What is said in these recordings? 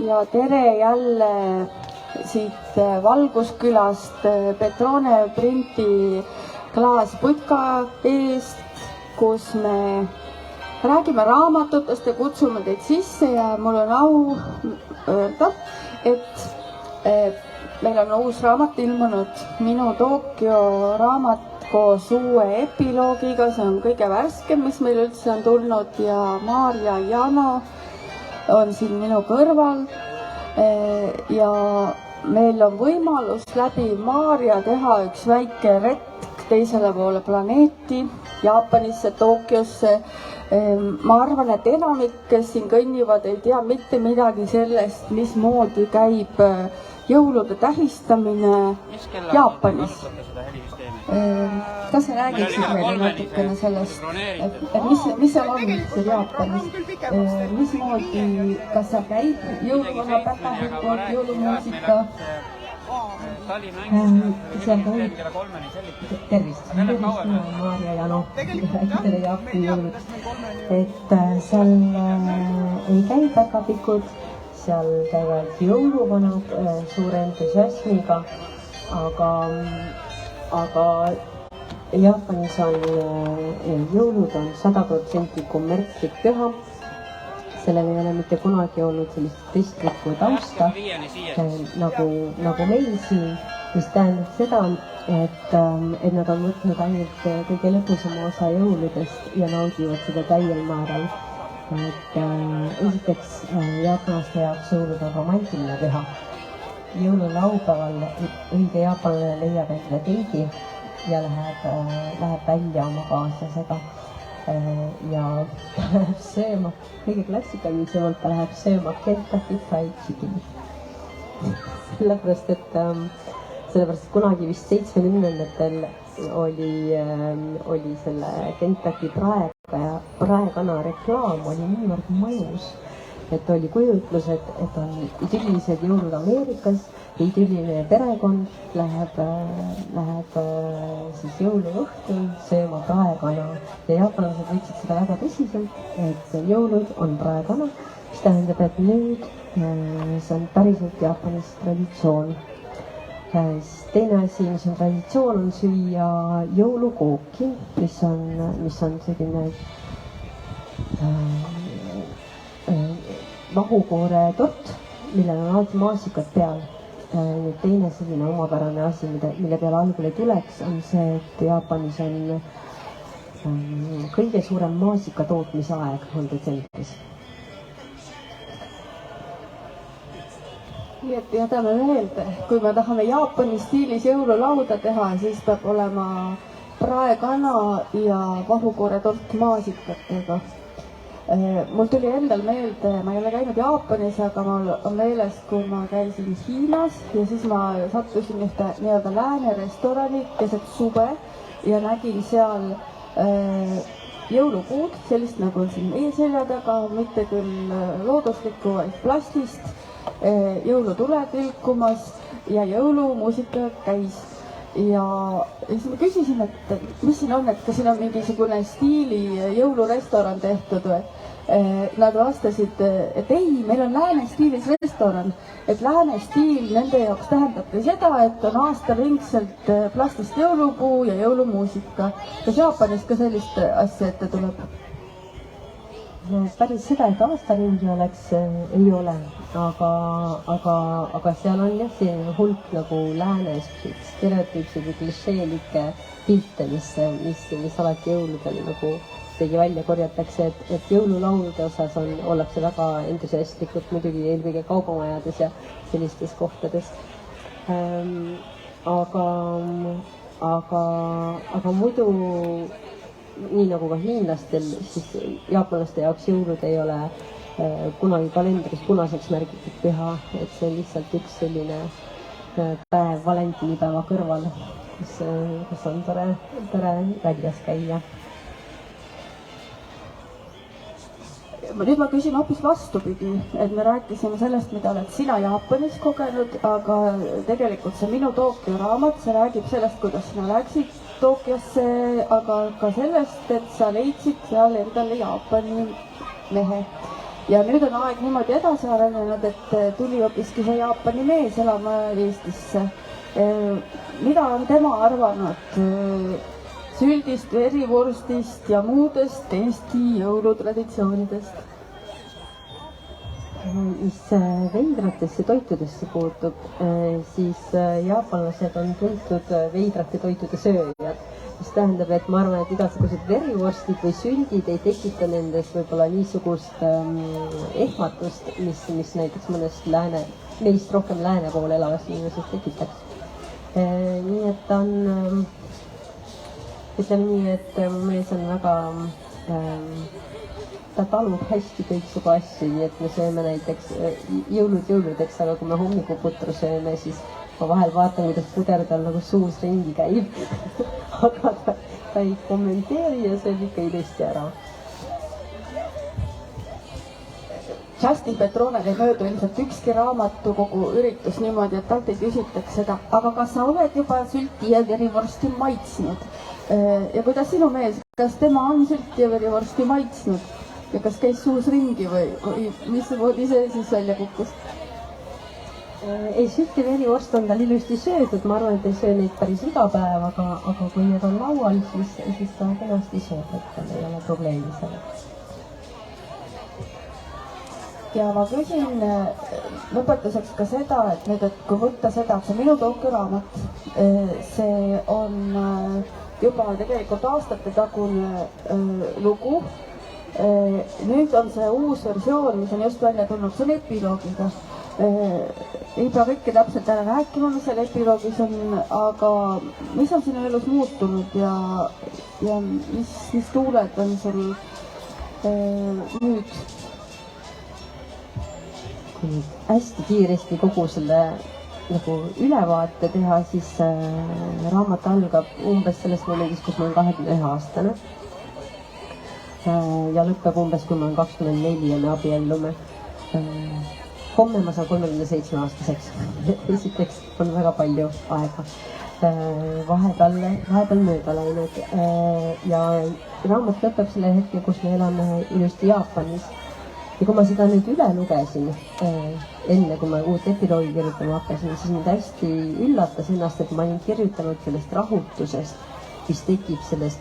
ja tere jälle siit Valguskülast Petrone Printi klaasputka eest, kus me räägime raamatutest ja kutsume teid sisse ja mul on au öelda, et meil on uus raamat ilmunud, Minu Tokyo raamat koos uue epiloogiga, see on kõige värskem, mis meil üldse on tulnud ja Maarja Jano on siin minu kõrval ja meil on võimalus läbi Maarja teha üks väike retk teisele poole planeeti, Jaapanisse, Tokyosse. Ma arvan, et enamik, kes siin kõnnivad, ei tea mitte midagi sellest, mismoodi käib jõulude tähistamine Jaapanis. Kas sa räägiksid meile natukene sellest, mis seal on seal Jaapanis? Mismoodi, kas seal käib jõuluvana päkapikud, jõulumuusika? Seal käib, tervist, Maarja Jano, tere Jaapi jõulud. Et seal ei käi päkapikud, seal käivad jõuluvanad suure entusiasmiga, aga Jaapanis on jõulud on 100% kommertslik püha. Sellel ei ole mitte kunagi olnud sellist kristlikku tausta nagu meil siin, mis tähendab seda, et nad on võtnud ainult kõige lõbusama osa jõuludest ja naudivad seda täiel määral. Esiteks jaapanlaste jaoks jõulud on romantiline püha. Jõululaupäeval õige jaapanlane leiab endale teigi ja läheb välja oma kaaslasega ja läheb sööma, kõige klassikalisemalt ta läheb sööma Kentucky Fried Chicken. Sellepärast, et kunagi vist 70-ndatel oli selle Kentucky praekana reklaam oli niivõrd mõjus, et oli kujutlus, et on idüllised jõulud Ameerikas, idülline perekond läheb siis jõuluõhtul sööma praekana ja jaapanlased võtsid seda väga tõsiselt, et jõulud on praekana, mis tähendab, et nüüd see on päriselt Jaapanis traditsioon. Teine asi, mis on traditsioon, on süüa jõulukooki, mis on selline mahukoore tort, millel on alati maasikad peal. Teine selline omapärane asi, mille peale algul ei tuleks, on see, et Jaapanis on kõige suurem maasika tootmise aeg on detsembris. Nii et jätame meelde, kui me tahame Jaapani stiilis jõululauda teha, siis peab olema praekana ja vahukoore tort maasikatega. Mul tuli endal meelde, ma ei ole käinud Jaapanis, aga mul on meeles, kui ma käisin Hiinas ja siis ma sattusin ühte nii-öelda lääne restorani keset suve ja nägin seal jõulupuud, sellist nagu on siin eeselja taga, mitte küll looduslikku, vaid plastist, jõulutuled vilkumas ja jõulumuusika käis. Ja siis ma küsisin, et mis siin on, et kas siin on mingisugune stiili jõulurestoran tehtud või? Nad vastasid, et ei, meil on lääne stiilis restoran, et lääne stiil nende jaoks tähendabki seda, et on aastaringselt plastist jõulupuu ja jõulumuusika. Kas Jaapanis ka sellist asja ette tuleb? Päris seda, et aastaringi oleks, ei ole, aga seal on jah selline hulk nagu läänes stereotüüpsed ja klišeelikke pilte, mis alati jõuludel nagu tegi välja korjatakse, et jõululaulude osas ollakse väga entusiastlikud, muidugi eelkõige kaubamajades ja sellistes kohtades. Aga muidu nii nagu ka hiinlastel, siis jaapanlaste jaoks jõulud ei ole kunagi kalendris punaseks märgitud püha, et see on lihtsalt üks selline päev valentinipäeva kõrval, kus on tore väljas käia. Nüüd ma küsin hoopis vastupidi, et me rääkisime sellest, mida oled sina Jaapanis kogenud, aga tegelikult see Minu Tokyo raamat, see räägib sellest, kuidas sina läksid Tokyosse, aga ka sellest, et sa leidsid seal endale Jaapani mehe. ja nüüd on aeg niimoodi edasi arenenud, et tuli hoopiski see Jaapani mees elama Eestisse. Mida on tema arvanud süldist, verivorstist ja muudest Eesti jõulutraditsioonidest? Mis veidratesse toitudesse puutub, siis jaapanlased on tuntud veidrate toitude sööjad, mis tähendab, et ma arvan, et igasugused verivorstid või süldid ei tekita nendes võib-olla niisugust ehmatust, mis näiteks mõnest meist rohkem lääne poole elavast inimesest tekitaks. Nii et ta on, ütleme nii, et mees on väga ta talub hästi kõiksugu asju, nii et me sööme näiteks jõuludeks, aga kui me hommikuputru sööme, siis ma vahel vaatan, kuidas puder tal nagu suus ringi käib. Aga ta ei kommenteeri ja sööb ikka ilusti ära. Justin Petronel ei möödu ilmselt ükski raamatukogu üritus niimoodi, et talt ei küsitaks seda, aga kas sa oled juba sülti ja verivorsti maitsnud? Ja kuidas sinu mees, kas tema on sülti ja verivorsti maitsnud? Ja kas käis suus ringi või mismoodi see siis välja kukkus? Ei, sülti verivorst on tal ilusti söödud, ma arvan, et ei söö neid päris iga päev, aga kui need on laual, siis ta kenasti sööb, et tal ei ole probleemi sellega. Ja ma küsin lõpetuseks ka seda, et nüüd, et kui võtta seda, see Minu tõukeraamat, see on juba tegelikult aastate tagune lugu. Nüüd on see uus versioon, mis on just välja tulnud, see on epiloogiga. Ei pea kõike täpselt ära rääkima, mis seal epiloogis on, aga mis on sinu elus muutunud ja mis tuuled on sul nüüd? Kui nüüd hästi kiiresti kogu selle nagu ülevaate teha, siis raamat algab umbes sellest momendist, kus ma olen 21-aastane. Ja lõpeb umbes, kui ma olen 24 ja me abiellume. Homme ma saan 37-aastaseks. Esiteks on väga palju aega. Vahepeal mööda läinud. Ja raamat lõpeb selle hetke, kus me elame ilusti Jaapanis. Ja kui ma seda nüüd üle lugesin, enne kui ma uut epiloogi kirjutama hakkasin, siis mind hästi üllatas ennast, et ma olin kirjutanud sellest rahutusest, mis tekib sellest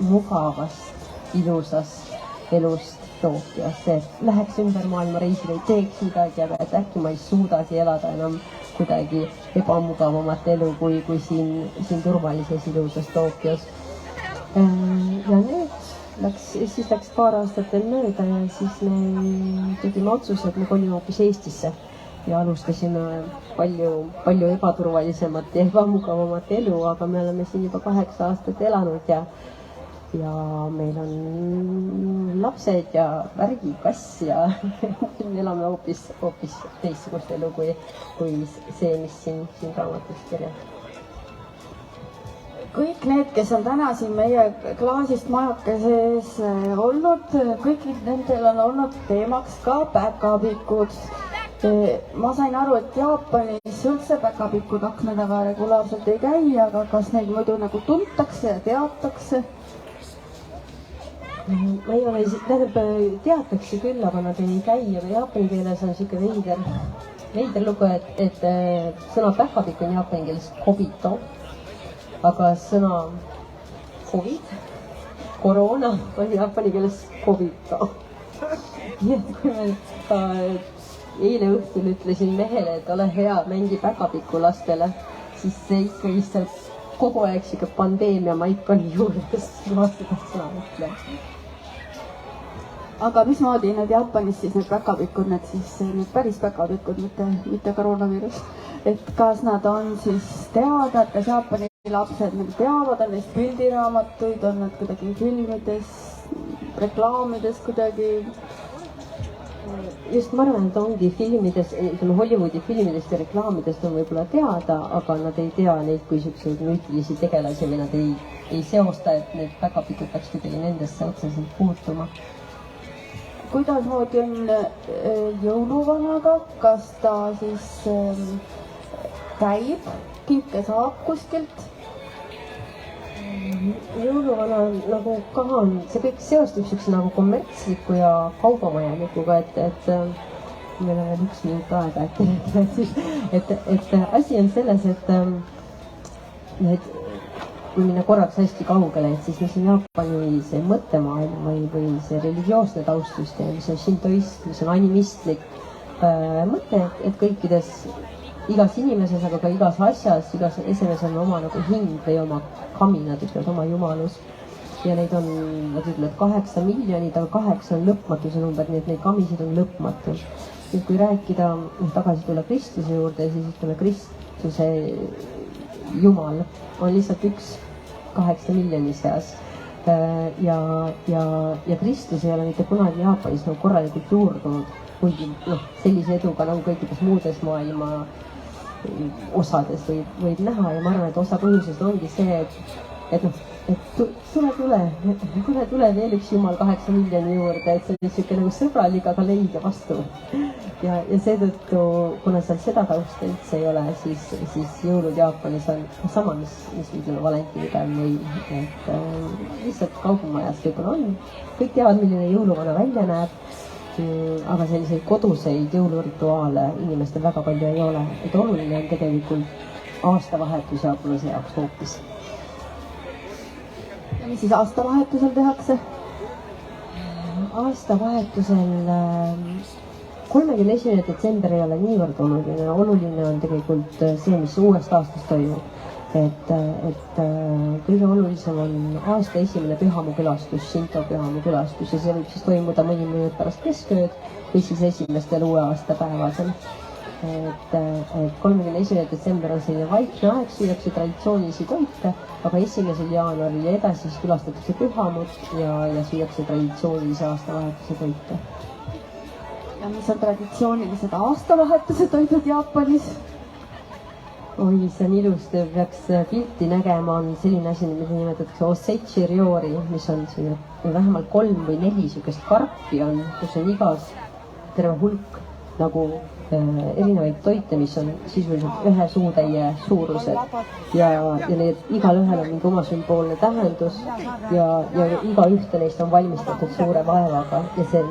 mugavast, ilusast elust Tokyos, et läheks ümber maailma reisile, ei teeks midagi, aga et äkki ma ei suudagi elada enam kuidagi ebamugavamat elu kui siin turvalises ilusas Tokyos. Ja nüüd läks paar aastat veel mööda ja siis me tegime otsuse, et me kolime hoopis Eestisse ja alustasime palju ebaturvalisemat ja ebamugavamat elu, aga me oleme siin juba 8 aastat elanud ja meil on lapsed ja värgikass ja elame hoopis teistsugust elu kui see, mis siin raamatus kirjas. Kõik need, kes on täna siin meie klaasist majakeses olnud, kõigil nendel on olnud teemaks ka päkapikud. Ma sain aru, et Jaapanis üldse päkapikud akna taga regulaarselt ei käi, aga kas neid muidu nagu tuntakse ja teatakse? Ma ei ole, tähendab, teatakse küll, aga nad ei käi, aga jaapani keeles on siuke veider lugu, et sõna päkapikk on jaapani keeles kobito, aga sõna covid, koroona on jaapani keeles kobito. Nii et kui ma eile õhtul ütlesin mehele, et ole hea, mängi päkapikku lastele, siis see ikka lihtsalt kogu aeg siuke pandeemia maik oli juures, ma seda sõna mõtlen. Aga mismoodi need Jaapanis siis need päkapikud, need päris päkapikud, mitte koroonaviirus, et kas nad on siis teada, et kas Jaapani lapsed teavad, on neist pildiraamatuid, on nad kuidagi filmides, reklaamides kuidagi? Just ma arvan, et ongi filmides, Hollywoodi filmidest ja reklaamidest on võib-olla teada, aga nad ei tea neid kui siukseid müütilisi tegelasi või nad ei seosta, et need päkapikud peaks kuidagi nendesse otseselt puutuma. Kuidasmoodi on jõuluvanaga, kas ta siis käib, kinke saab kuskilt? jõuluvana nagu ka on, see kõik seostub siukse nagu kommertsliku ja kaubamajanikuga, et meil on veel 1 minut aega, et asi on selles, et kui minna korraks hästi kaugele, et siis mis on Jaapani see mõttemaailm või see religioosne taustsüsteem, mis on šintoist, mis on animistlik mõte, et kõikides, igas inimeses, aga ka igas asjas, igas esemes on oma nagu hing või oma kami, nad ütlevad oma jumalus. Ja neid on, nad ütlevad 8 miljonit, aga 8 on lõpmatuse number, nii et neid kamisid on lõpmatu. Nüüd kui rääkida, tagasi tulla Kristuse juurde, siis ütleme Kristuse Jumal on lihtsalt 8 miljoni seas. Ja Kristus ei ole mitte kunagi Jaapanis nagu korralikult juurdunud, kuigi sellise eduga nagu kõikides muudes maailma osades võib näha ja ma arvan, et osa põhjusest ongi see, et tule veel üks Jumal 8 miljoni juurde, et see on niisugune nagu sõbralik, aga leige vastu. Ja seetõttu, kuna seal seda tausta üldse ei ole, siis jõulud Jaapanis on sama, mis ütleme Valentinipäev või lihtsalt kaubamajas võib-olla on. Kõik teavad, milline jõuluvana välja näeb, aga selliseid koduseid jõulurituaale inimestel väga palju ei ole. Et oluline on tegelikult aastavahetus jaapanlase jaoks hoopis. Ja mis siis aastavahetusel tehakse? Aastavahetusel 31. detsember ei ole niivõrd oluline. Oluline on tegelikult see, mis uuest aastast toimub. Et kõige olulisem on aasta esimene pühamukülastus, Shinto pühamukülastus ja see võib siis toimuda mõni minut pärast keskööd või siis esimestel uue aasta päevadel. Et 31. detsember on selline vaikne aeg, süüakse traditsioonilisi toite, aga 1. jaanuaril ja edasi siis külastatakse pühamut ja süüakse traditsioonilise aastavahetuse toite. Ja mis on traditsioonilised aastavahetuse toidud Jaapanis? Oi, see on ilus, te peaks pilti nägema, on selline asi, mida nimetatakse osechi riori, mis on selline vähemalt 3 või 4 sükest karpi on, kus on igas terve hulk nagu erinevaid toite, mis on sisuliselt ühe suutäie suurused ja need igalühel on mingi oma sümboolne tähendus ja igaühte neist on valmistatud suure vaevaga ja see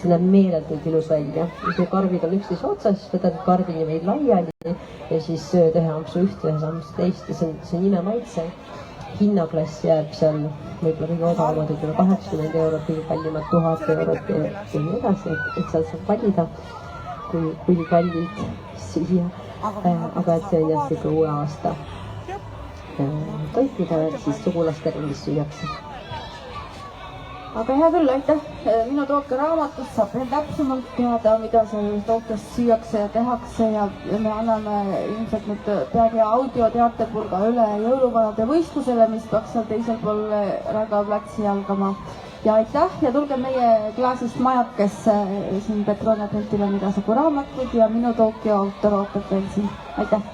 näeb meeletult ilus välja. Kui karbid on üksteise otsas, siis võtad karbini veid laiali ja siis sööd ühe ampsu ühte, ühe ampsu teist ja see on imemaitse. Hinnaklass jääb seal võib-olla kõige odavamad, ütleme 80 eurot, kõige kallimad 1000 eurot ja nii edasi, et seal saab valida, kui kallid süüa. Aga et see on jah siuke uue aasta toit, mida siis sugulaste ringis süüakse. Aga hea küll, aitäh. Minu Tokyo raamatust saab veel täpsemalt teada, mida seal Tokyos süüakse ja tehakse ja me anname ilmselt nüüd peagi audioteaterpulga üle jõuluvanade võistlusele, mis peaks seal teisel pool Raga platsi algama. Ja aitäh ja tulge meie klaasist majakesse, siin Petrone Printil on igasugu raamatud ja minu Tokyo autor ootab veel siin. Aitäh!